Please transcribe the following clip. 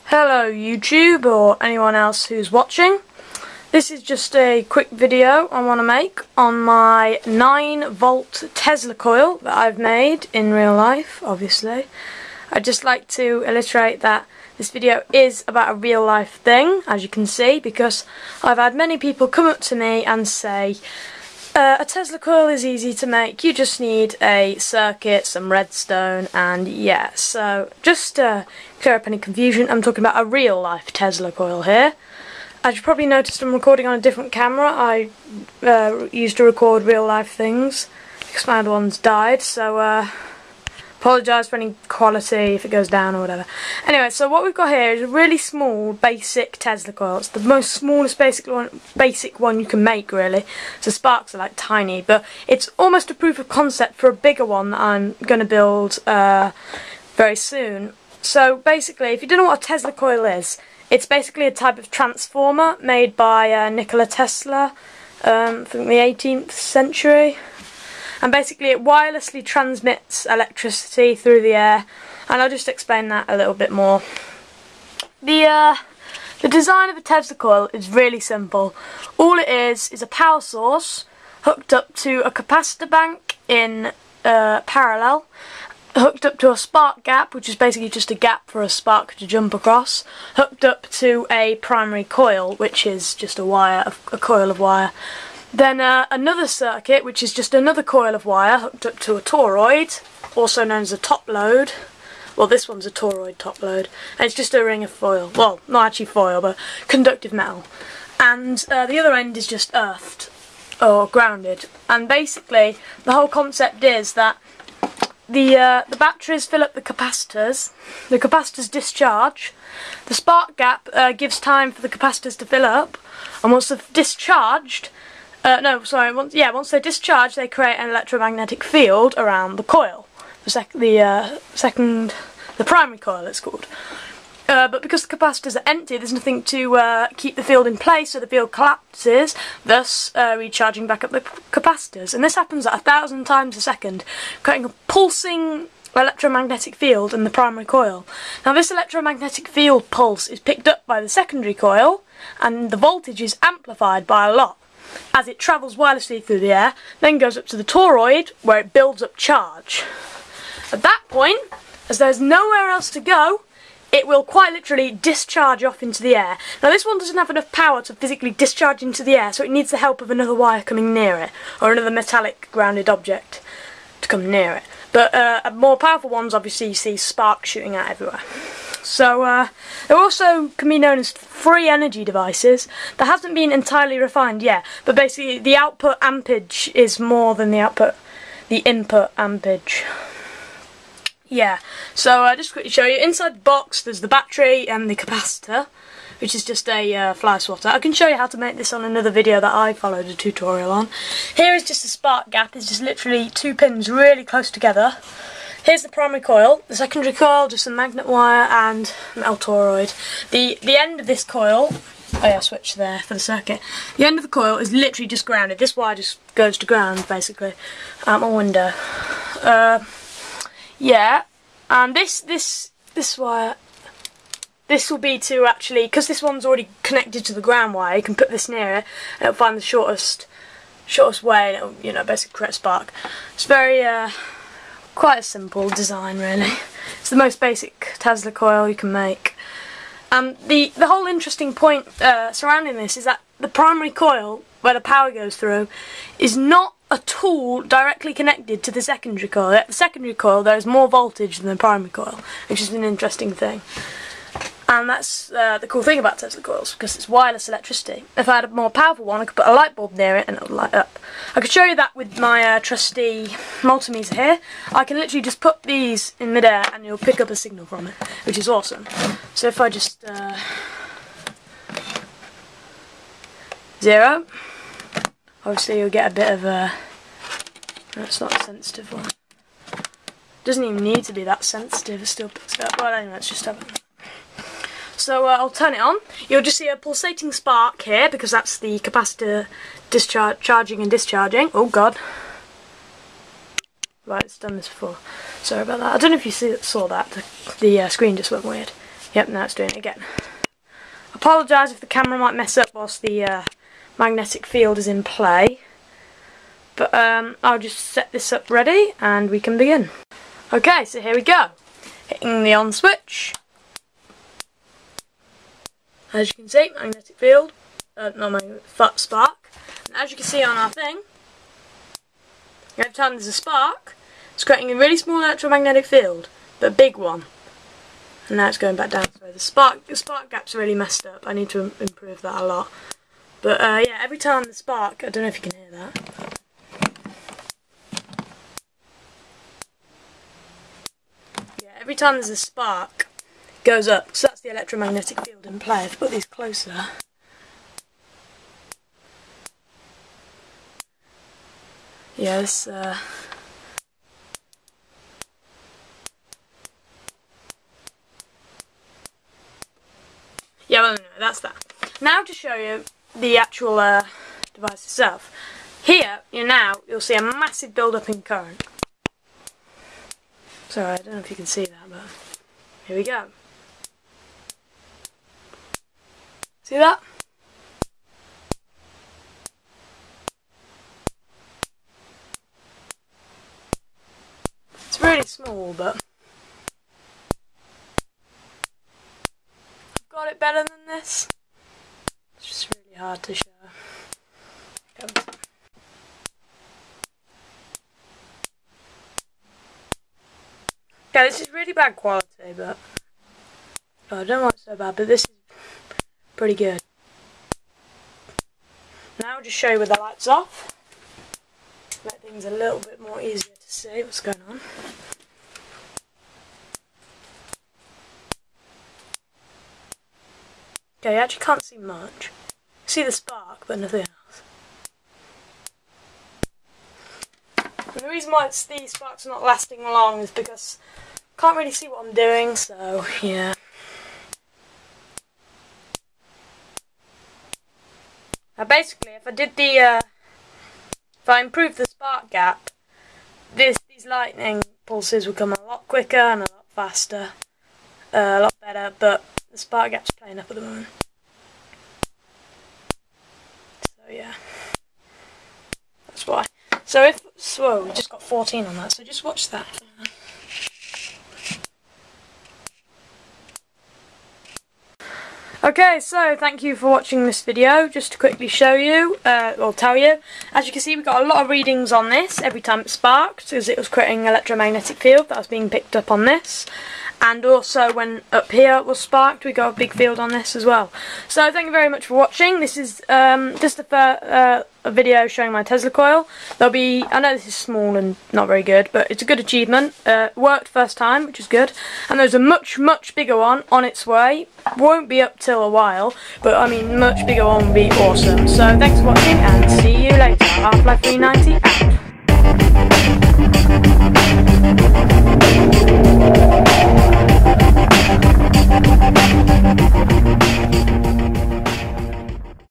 Hello YouTube, or anyone else who's watching. This is just a quick video I want to make on my 9-volt Tesla coil that I've made in real life, obviously. I'd just like to illustrate that this video is about a real life thing, as you can see, because I've had many people come up to me and say, a Tesla coil is easy to make, you just need a circuit, some redstone, and yeah. So just to clear up any confusion, I'm talking about a real life Tesla coil here. As you probably noticed, I'm recording on a different camera. I used to record real life things because my other one's died, so apologise for any quality if it goes down or whatever. Anyway, so what we've got here is a really small, basic Tesla coil. It's the most smallest basic one you can make, really. So sparks are like tiny, but it's almost a proof of concept for a bigger one that I'm going to build very soon. So basically, if you don't know what a Tesla coil is, it's basically a type of transformer made by Nikola Tesla from the 18th century. And basically it wirelessly transmits electricity through the air, and I'll just explain that a little bit more. The design of a Tesla coil is really simple. All it is a power source hooked up to a capacitor bank in parallel, hooked up to a spark gap, which is basically just a gap for a spark to jump across, hooked up to a primary coil, which is just a wire, a coil of wire. Then another circuit, which is just another coil of wire hooked up to a toroid, also known as a top load. Well, this one's a toroid top load, and it's just a ring of foil. Well, not actually foil, but conductive metal. And the other end is just earthed, or grounded. And basically, the whole concept is that the batteries fill up the capacitors discharge, the spark gap gives time for the capacitors to fill up, and once they've discharged, once they discharge, they create an electromagnetic field around the coil. The primary coil, it's called. But because the capacitors are empty, there's nothing to keep the field in place, so the field collapses, thus recharging back up the capacitors. And this happens at 1,000 times a second, creating a pulsing electromagnetic field in the primary coil. Now this electromagnetic field pulse is picked up by the secondary coil, and the voltage is amplified by a lot as it travels wirelessly through the air, then goes up to the toroid where it builds up charge. At that point, as there's nowhere else to go, it will quite literally discharge off into the air. Now this one doesn't have enough power to physically discharge into the air, so it needs the help of another wire coming near it, or another metallic grounded object to come near it. But more powerful ones, obviously you see sparks shooting out everywhere. So they also can be known as free energy devices. That hasn't been entirely refined yet, but basically the output ampage is more than the input ampage. Yeah, so just quickly show you. Inside the box there's the battery and the capacitor, which is just a fly swatter. I can show you how to make this on another video that I followed a tutorial on. Here is just a spark gap. It's just literally 2 pins really close together. Here's the primary coil, the secondary coil, just a magnet wire and metal toroid. The end of this coil, oh yeah, switch there for the circuit. The end of the coil is literally just grounded. This wire just goes to ground, basically, out my window. Yeah, and this wire, this will be to actually, because this one's already connected to the ground wire, you can put this near it, and it'll find the shortest way, and it'll, you know, basically create a spark. It's very, quite a simple design, really. It's the most basic Tesla coil you can make. The whole interesting point surrounding this is that the primary coil, where the power goes through, is not at all directly connected to the secondary coil. At the secondary coil there is more voltage than the primary coil, which is an interesting thing. And that's the cool thing about Tesla coils, because it's wireless electricity. If I had a more powerful one, I could put a light bulb near it and it would light up. I could show you that with my trusty multimeter here. I can literally just put these in midair and you'll pick up a signal from it, which is awesome. So if I just 0, obviously you'll get a bit of a... That's not a sensitive one. Doesn't even need to be that sensitive, it still picks it up. Well anyway, let's just have it. So I'll turn it on. You'll just see a pulsating spark here because that's the capacitor charging and discharging. Oh god. Right, it's done this before. Sorry about that. I don't know if you saw that. The screen just went weird. Yep, now it's doing it again. Apologise if the camera might mess up whilst the magnetic field is in play. But I'll just set this up ready and we can begin. Okay, so here we go. Hitting the on switch. As you can see, magnetic field, not magnetic, spark. And as you can see on our thing, every time there's a spark, it's creating a really small electromagnetic field, but a big one. And now it's going back down. So the spark gap's really messed up. I need to improve that a lot. But yeah, every time the spark, I don't know if you can hear that. Yeah, every time there's a spark, it goes up. So that's the electromagnetic field in play. If I put these closer. Yeah, this, yeah, well, no, that's that. Now to show you the actual device itself. Here, you'll see a massive build-up in current. Sorry, I don't know if you can see that, but here we go. See that? It's really small, but I've got it better than this. It's just really hard to show. Okay, this is really bad quality, but I don't know why it's so bad, but this is pretty good. Now I'll just show you with the lights off. Make things a little bit more easier to see what's going on. Okay, you actually can't see much. See the spark, but nothing else. And the reason why the sparks are not lasting long is because I can't really see what I'm doing, so yeah. Now basically, if I improve the spark gap, these lightning pulses will come a lot quicker and a lot faster, a lot better, but the spark gap's playing up at the moment. So yeah, that's why. So we just got 14 on that, so just watch that. Okay, so thank you for watching this video. Just to quickly show you, or tell you, as you can see, we got a lot of readings on this every time it sparked, because it was creating an electromagnetic field that was being picked up on this. And also when up here it was sparked, we got a big field on this as well. So thank you very much for watching. This is just a video showing my Tesla coil. I know this is small and not very good, but it's a good achievement. Worked first time, which is good. And there's a much bigger one on its way. Won't be up till a while, but I mean much bigger one would be awesome. So thanks for watching and see you later. Half-Life 390 out.